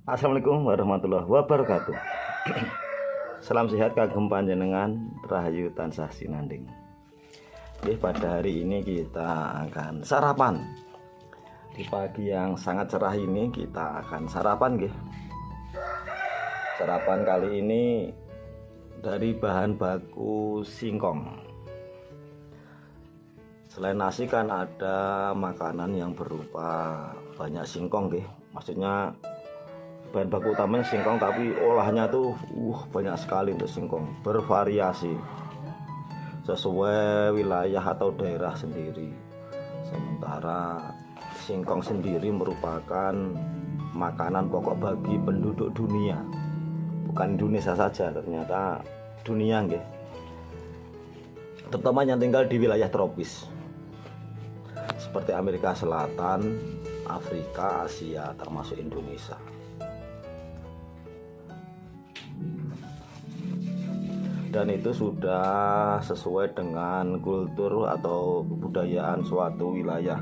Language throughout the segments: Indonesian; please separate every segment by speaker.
Speaker 1: Assalamualaikum warahmatullahi wabarakatuh. Salam sehat kagem panjenengan, rahayu tansah sinanding. Pada hari ini kita akan sarapan. Di pagi yang sangat cerah ini kita akan sarapan nggih. Sarapan kali ini dari bahan baku singkong. Selain nasi kan ada makanan yang berupa banyak singkong nggih. Maksudnya bahan baku utamanya singkong, tapi olahnya tuh banyak sekali untuk singkong, bervariasi sesuai wilayah atau daerah sendiri. Sementara singkong sendiri merupakan makanan pokok bagi penduduk dunia, bukan Indonesia saja, ternyata dunia nggih, terutama yang tinggal di wilayah tropis seperti Amerika Selatan, Afrika, Asia, termasuk Indonesia. Dan itu sudah sesuai dengan kultur atau kebudayaan suatu wilayah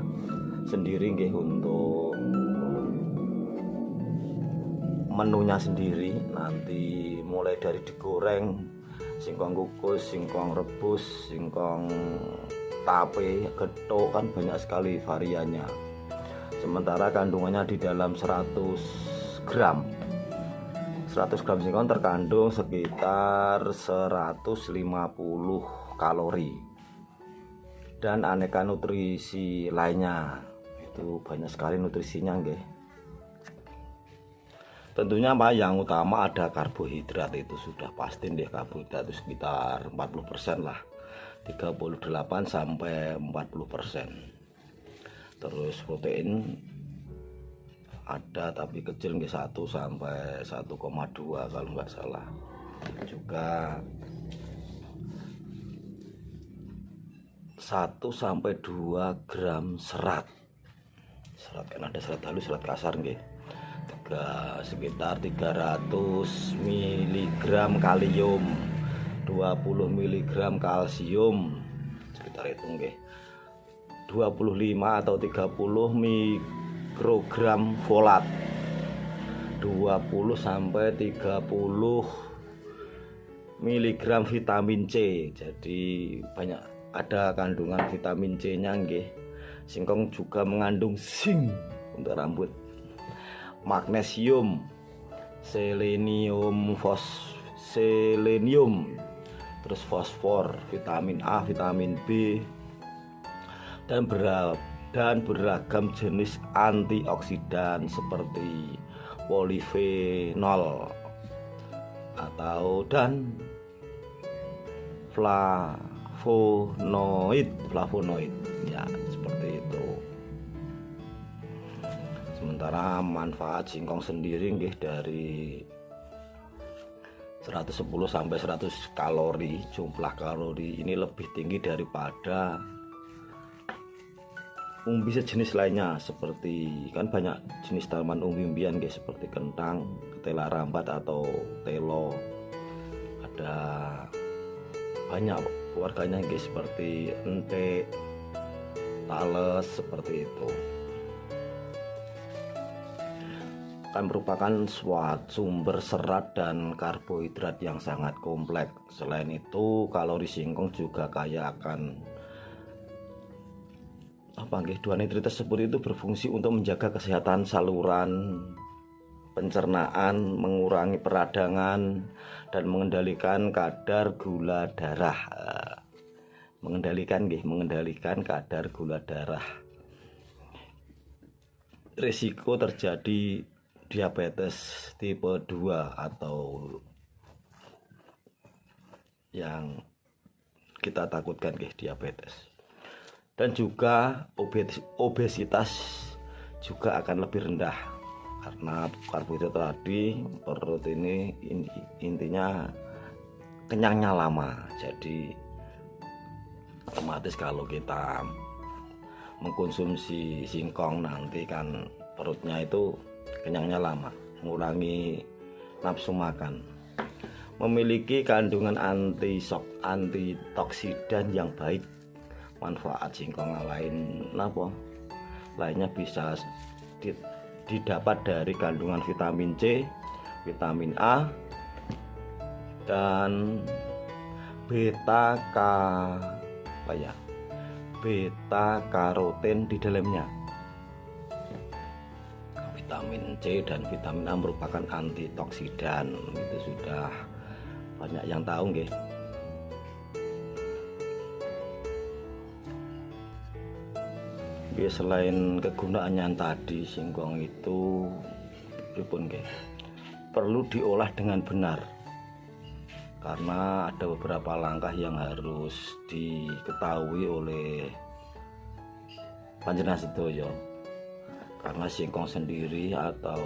Speaker 1: sendiri nggih, untuk menunya sendiri. Nanti mulai dari digoreng, singkong kukus, singkong rebus, singkong tape, gethuk, kan banyak sekali variannya. Sementara kandungannya di dalam 100 gram singkong terkandung sekitar 150 kalori dan aneka nutrisi lainnya. Itu banyak sekali nutrisinya nggih. Tentunya yang utama ada karbohidrat, itu sudah pasti deh, karbohidrat itu sekitar 40% lah, 38 sampai 40%. Terus protein ada tapi kecil nggih, 1 sampai 1,2 kalau nggak salah. Juga 1 sampai 2 gram serat kan ada serat halus, serat kasar nggih. Sekitar 300 mg kalium, 20 mg kalsium, sekitar itu nggih. 25 atau 30 mikrogram folat, 20 sampai 30 mg vitamin C. Jadi banyak ada kandungan vitamin C-nya nggih. Singkong juga mengandung zinc untuk rambut, magnesium, selenium, terus fosfor, vitamin A, vitamin B, dan beragam jenis antioksidan seperti polifenol dan flavonoid ya, seperti itu. Sementara manfaat singkong sendiri nggih, dari 110 sampai 100 kalori. Jumlah kalori ini lebih tinggi daripada umbi sejenis lainnya, seperti kan banyak jenis tanaman umbi-umbian nggih, seperti kentang, ketela rambat atau telo. Ada banyak warganya nggih, seperti entek, tales, seperti itu. Kan merupakan suatu sumber serat dan karbohidrat yang sangat kompleks. Selain itu, kalori singkong juga kaya akan dua nitrit tersebut itu berfungsi untuk menjaga kesehatan saluran pencernaan, mengurangi peradangan, dan mengendalikan kadar gula darah. Mengendalikan kadar gula darah. Risiko terjadi diabetes tipe 2 atau yang kita takutkan diabetes, dan juga obesitas juga akan lebih rendah karena karbohidrat tadi. Perut ini intinya kenyangnya lama, jadi otomatis kalau kita mengkonsumsi singkong nanti kan perutnya itu kenyangnya lama, mengurangi nafsu makan. Memiliki kandungan antioksidan yang baik. Manfaat singkong lainnya bisa didapat dari kandungan vitamin C, vitamin A, dan beta karoten di dalamnya. Vitamin C dan vitamin A merupakan antioksidan, itu sudah banyak yang tahu nggih. Selain kegunaannya yang tadi, singkong itu perlu diolah dengan benar, karena ada beberapa langkah yang harus diketahui oleh panjenengan sedoyo. Karena singkong sendiri atau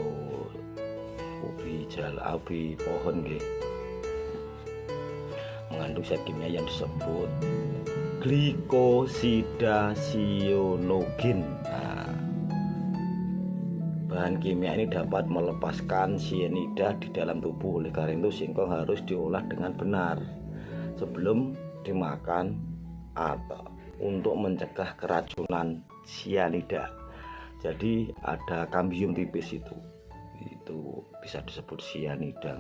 Speaker 1: ubi pohon mengandung zat kimia yang disebut glikosidasionogen. Bahan kimia ini dapat melepaskan sianida di dalam tubuh. Oleh karena itu singkong harus diolah dengan benar sebelum dimakan atau untuk mencegah keracunan sianida. Jadi ada kambium tipis itu bisa disebut sianida.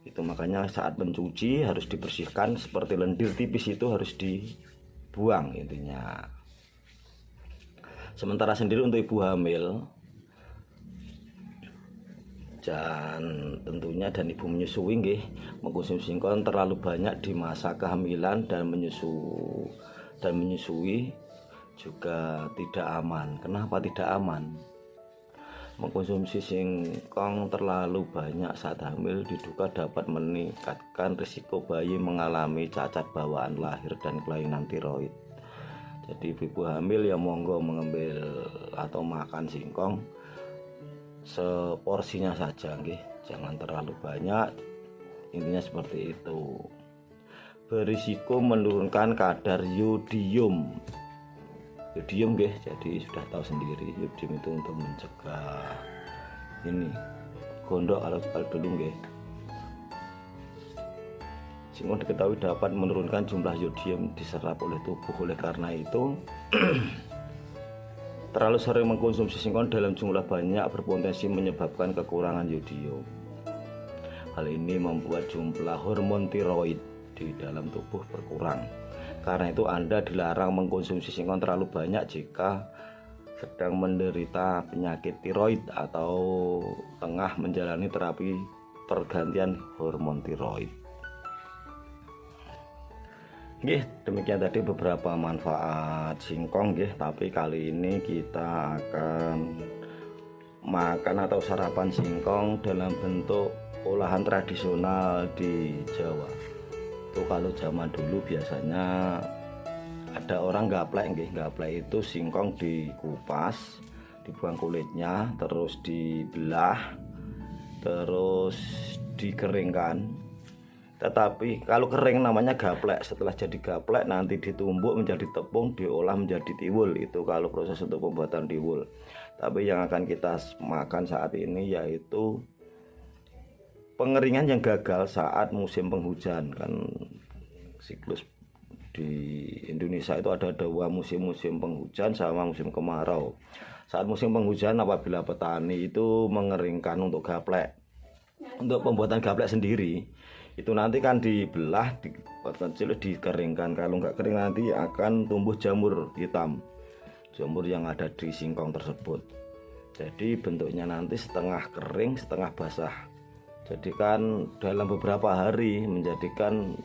Speaker 1: Itu makanya saat mencuci harus dibersihkan, seperti lendir tipis itu harus dibuang intinya. Sementara sendiri untuk ibu hamil dan ibu menyusui mengkonsumsi singkong terlalu banyak di masa kehamilan dan menyusui juga tidak aman. Kenapa tidak aman? Mengkonsumsi singkong terlalu banyak saat hamil diduga dapat meningkatkan risiko bayi mengalami cacat bawaan lahir dan kelainan tiroid. Jadi ibu hamil ya monggo mengambil atau makan singkong seporsinya saja, jangan terlalu banyak. Intinya seperti itu. Berisiko menurunkan kadar yodium. Jadi sudah tahu sendiri, yodium itu untuk mencegah gondok kalau dulu singkong diketahui dapat menurunkan jumlah yodium diserap oleh tubuh. Oleh karena itu terlalu sering mengkonsumsi singkong dalam jumlah banyak berpotensi menyebabkan kekurangan yodium. Hal ini membuat jumlah hormon tiroid di dalam tubuh berkurang. Karena itu Anda dilarang mengkonsumsi singkong terlalu banyak jika sedang menderita penyakit tiroid atau tengah menjalani terapi pergantian hormon tiroid. Demikian tadi beberapa manfaat singkong tapi kali ini kita akan makan atau sarapan singkong dalam bentuk olahan tradisional di Jawa. Itu kalau zaman dulu biasanya ada orang gaplek itu singkong dikupas, dibuang kulitnya, terus dibelah, terus dikeringkan. Tetapi kalau kering namanya gaplek, setelah jadi gaplek nanti ditumbuk menjadi tepung, diolah menjadi tiwul. Itu kalau proses untuk pembuatan tiwul. Tapi yang akan kita makan saat ini yaitu pengeringan yang gagal saat musim penghujan. Kan siklus di Indonesia itu ada dua musim penghujan sama musim kemarau. Saat musim penghujan apabila petani itu mengeringkan untuk gaplek, untuk pembuatan gaplek sendiri, itu nanti kan dibelah, dibuat kecil, dikeringkan. Kalau nggak kering nanti akan tumbuh jamur hitam, jamur yang ada di singkong tersebut. Jadi bentuknya nanti setengah kering setengah basah. Jadikan dalam beberapa hari, menjadikan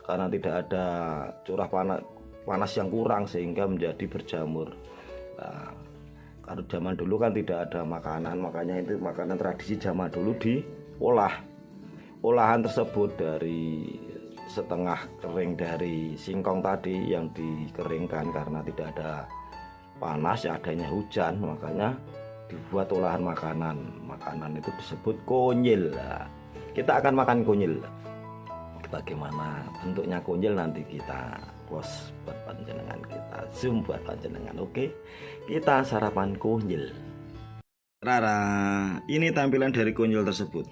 Speaker 1: karena tidak ada curah panas yang kurang sehingga menjadi berjamur. Nah, kalau zaman dulu kan tidak ada makanan, makanya itu makanan tradisi zaman dulu diolah. Olahan tersebut dari setengah kering dari singkong tadi yang dikeringkan karena tidak ada panas, yang adanya hujan, makanya dibuat olahan makanan. Makanan itu disebut konyil. Nah, kita akan makan konyil. Bagaimana bentuknya konyil nanti kita close buat panjenengan, kita zoom buat panjenengan. Oke, kita sarapan konyil. Rara, ini tampilan dari konyil tersebut.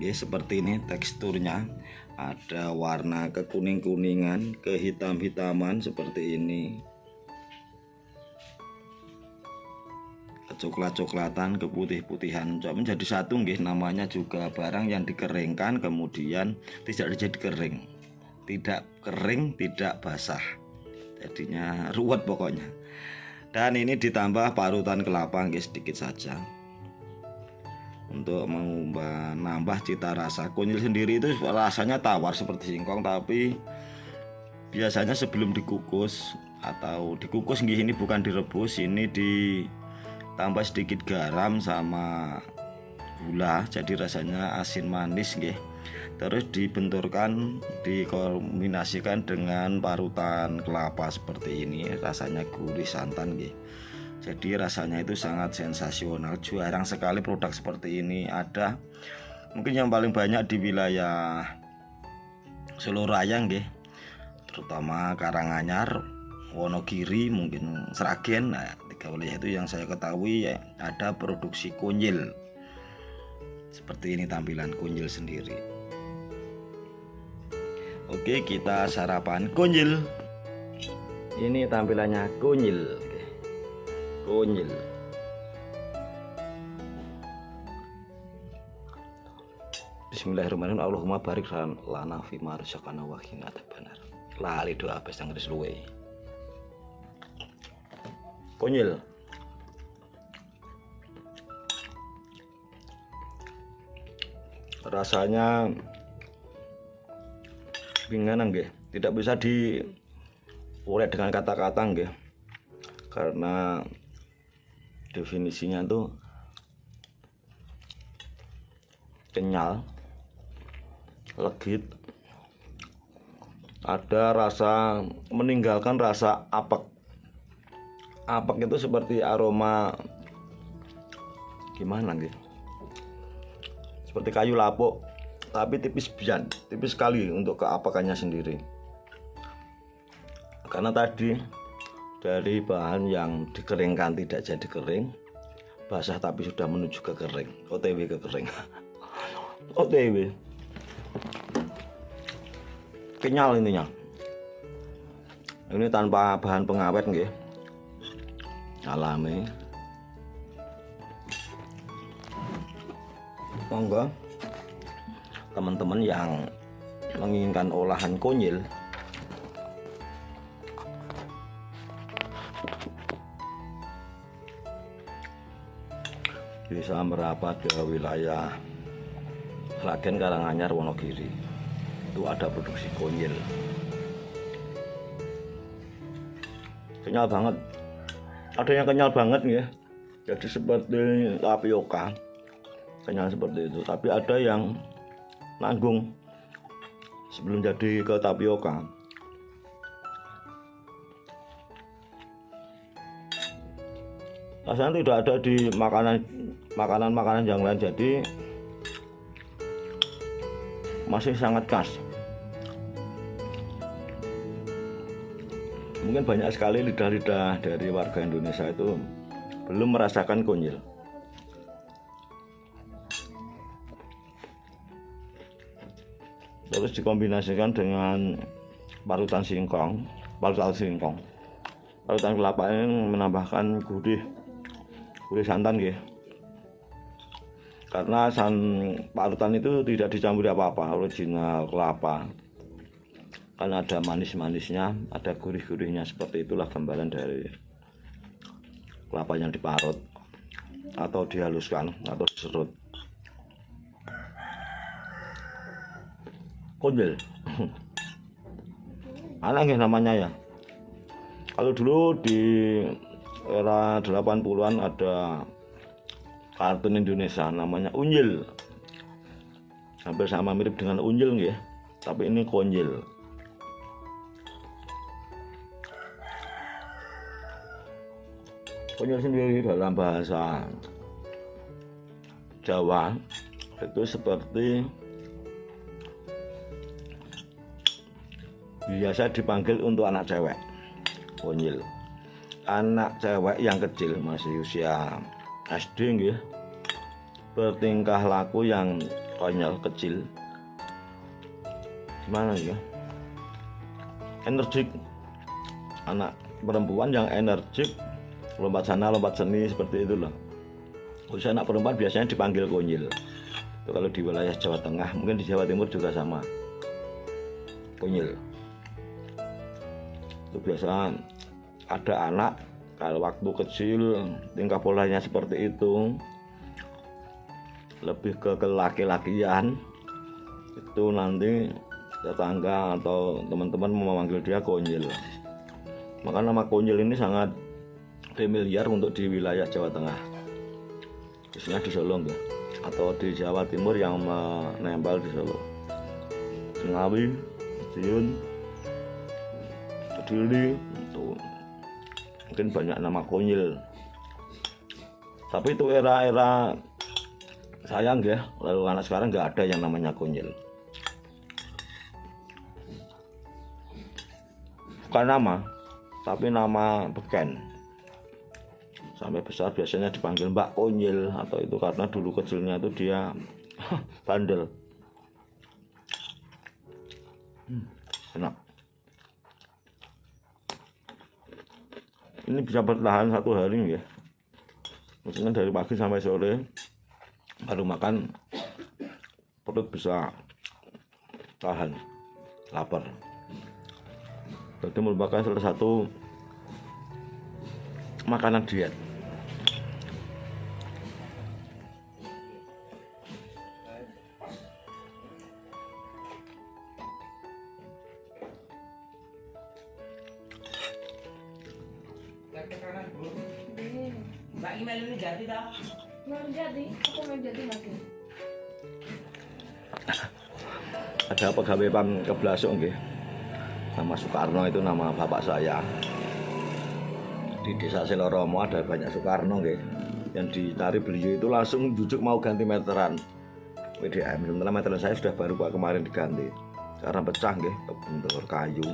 Speaker 1: Seperti ini teksturnya, ada warna kekuning-kuningan, kehitam-hitaman seperti ini. kecoklat-coklatan, keputih-putihan, menjadi satu nggih. Namanya juga barang yang dikeringkan kemudian tidak jadi kering, tidak kering, tidak basah, jadinya ruwet pokoknya. Dan ini ditambah parutan kelapa nggih sedikit saja untuk menambah cita rasa. Kunyil sendiri itu rasanya tawar seperti singkong, tapi biasanya sebelum dikukus atau dikukus nggih, ini bukan direbus, ini ditambah sedikit garam sama gula, jadi rasanya asin manis nggih. Terus dibenturkan, dikombinasikan dengan parutan kelapa seperti ini, rasanya gurih santan nggih. Jadi rasanya itu sangat sensasional. Jarang sekali produk seperti ini ada. Mungkin yang paling banyak di wilayah Solo Raya nggih, terutama Karanganyar, Wonogiri, mungkin Sragen. Nah, tiga wilayah itu yang saya ketahui ya, ada produksi kunyil. Seperti ini tampilan kunyil sendiri. Oke, kita sarapan kunyil. Ini tampilannya kunyil. Kunyil. Bismillahirrahmanirrahim. Allahumma barik lana fi ma razaqana wa qina adzabannar. Lali doa bes nang luwe. Kunyil. Rasanya ringan nggih, tidak bisa diurek dengan kata-kata nggih. Karena definisinya tuh kenyal, legit, ada rasa, meninggalkan rasa apek. Apek itu seperti aroma gimana gitu, seperti kayu lapuk, tapi tipis tipis sekali untuk keapekannya sendiri. Karena tadi dari bahan yang dikeringkan tidak jadi kering, basah tapi sudah menuju ke kering, OTW ke kering. OTW kenyal intinya. Ini tanpa bahan pengawet nggih, alami. Monggo teman-teman yang menginginkan olahan kunyil bisa merapat ke wilayah Sragen, Karanganyar, Wonogiri. Itu ada produksi kunyil. Kenyal banget. Ada yang kenyal banget ya. Jadi seperti tapioka. Kenyal seperti itu. Tapi ada yang nanggung sebelum jadi ke tapioka. Rasanya tidak ada di makanan yang lain, jadi masih sangat khas. Mungkin banyak sekali lidah-lidah dari warga Indonesia itu belum merasakan kunyil. Terus dikombinasikan dengan parutan singkong. Parutan kelapa ini menambahkan gurih santan nggih. Karena parutan itu tidak dicampuri apa-apa, original kelapa. Kan ada manis-manisnya, ada gurih-gurihnya, seperti itulah gambaran dari kelapa yang diparut atau dihaluskan atau diserut. Kunyil. Aneh nggih namanya ya. Kalau dulu di era 80-an ada kartun Indonesia namanya Unyil, hampir sama mirip dengan Unyil nggih, tapi ini kunyil. Kunyil sendiri dalam bahasa Jawa itu seperti biasa dipanggil untuk anak cewek. Kunyil, anak cewek yang kecil, masih usia SD nggih, bertingkah laku yang konyol, kecil, gimana ya, energik. Anak perempuan yang energik, lompat sana lompat sini seperti itu loh. Khusus anak perempuan biasanya dipanggil konyil. Itu kalau di wilayah Jawa Tengah, mungkin di Jawa Timur juga sama, konyil. Itu biasa ada anak kalau waktu kecil tingkah polanya seperti itu, lebih ke laki-lakian, itu nanti tetangga atau teman-teman memanggil dia konyil. Maka nama konyil ini sangat familiar untuk di wilayah Jawa Tengah, khususnya di Solo enggak, atau di Jawa Timur yang menempel di Solo, Ngawi, Madiun, Kediri, itu mungkin banyak nama konyil. Tapi itu era-era sayang ya, lalu anak sekarang nggak ada yang namanya konyil. Bukan nama, tapi nama beken. Sampai besar biasanya dipanggil Mbak Konyil, atau itu karena dulu kecilnya itu dia bandel. Enak. Ini bisa bertahan 1 hari ya. Maksudnya dari pagi sampai sore baru makan, perut bisa tahan lapar. Jadi merupakan salah satu makanan diet.
Speaker 2: Mbak email ini jadi tak?
Speaker 3: Mau jadi, aku mau jadi lagi.
Speaker 1: Ada pegawai Pam Keblasok nggih. Nama Soekarno itu nama bapak saya. Di desa Seloromo ada banyak Soekarno nggih. Yang dicari beliau itu langsung jujuk mau ganti meteran WDM. Sementara meteran saya sudah baru kemarin diganti. Karena pecah nggih, bentuk kayu.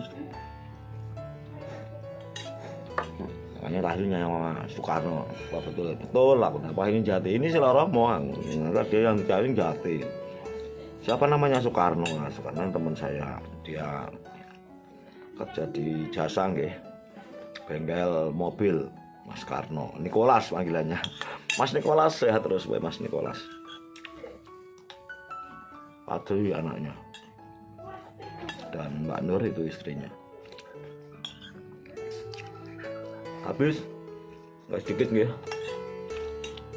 Speaker 1: Makanya lahirnya sama Soekarno. Wah, betul aku apa ini Jati, ini Seloromo. Enggak, dia yang dicari Jati. Siapa namanya Soekarno? Nah, Soekarno teman saya, dia kerja di jasa nggih, bengkel mobil. Mas Karno, Nikolas panggilannya. Mas Nikolas, sehat terus Mas Nikolas. Padri anaknya, dan Mbak Nur itu istrinya. Habis nggak sedikit ya,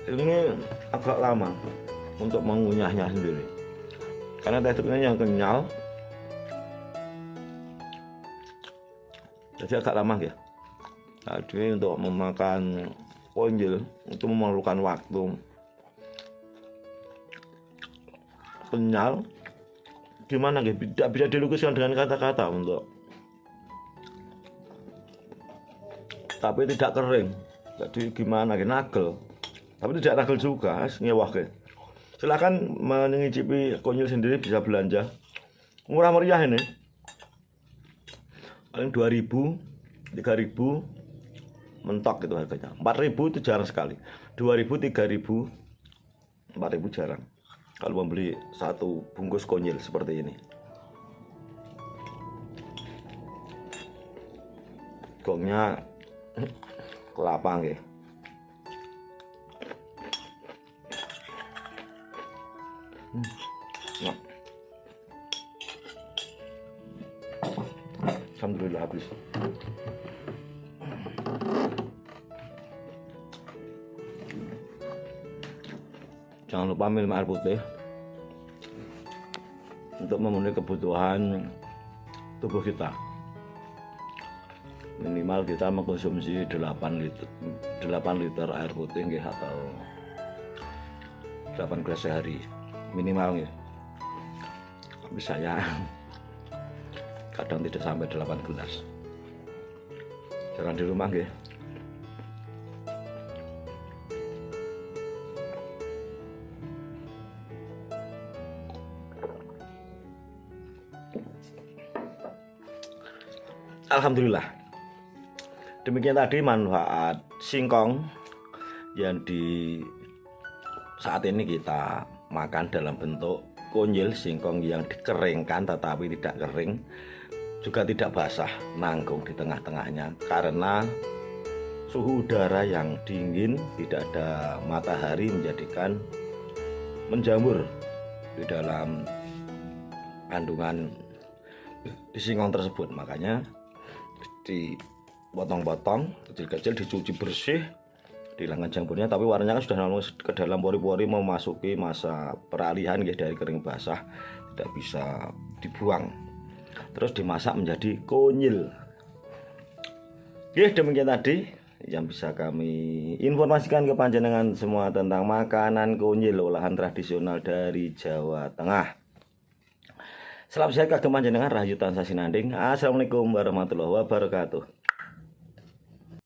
Speaker 1: ini agak lama untuk mengunyahnya sendiri karena teksturnya yang kenyal, jadi agak lama ya. Jadi untuk memakan konyil itu memerlukan waktu. Kenyal gimana ya, tidak bisa dilukiskan dengan kata-kata untuk, tapi tidak kering. Jadi gimana ya, nagel, tapi tidak nagel juga, ngewah ya. Silakan menyicipi konyil sendiri, bisa belanja. Murah meriah ini. Paling 2.000, 3.000 mentok itu harganya. 4.000 itu jarang sekali. 2.000, 3.000, 4.000 jarang. Kalau membeli satu bungkus konyil seperti ini. Gongnya kelapa nggih. Nah. Alhamdulillah habis. Jangan lupa minum air putih untuk memenuhi kebutuhan tubuh kita. Minimal kita mengkonsumsi 8 liter air putih nggih, atau 8 gelas sehari minimal nggih. Tapi saya kadang tidak sampai 8 gelas. Jangan di rumah nggih. Alhamdulillah. Demikian tadi manfaat singkong yang di saat ini kita makan dalam bentuk konyil, singkong yang dikeringkan tetapi tidak kering, juga tidak basah, nanggung di tengah-tengahnya karena suhu udara yang dingin, tidak ada matahari menjadikan menjamur di dalam kandungan di singkong tersebut. Makanya dipotong-potong kecil-kecil, dicuci bersih, dihilangkan jamurnya, tapi warnanya kan sudah ke dalam pori-pori, memasuki masa peralihan ya, dari kering basah, tidak bisa dibuang. Terus dimasak menjadi konyil. Oke, demikian tadi yang bisa kami informasikan ke panjenengan semua tentang makanan konyil, olahan tradisional dari Jawa Tengah. Salam sehat kagem panjenengan, rahayu tansah sinanding. Assalamualaikum warahmatullahi wabarakatuh.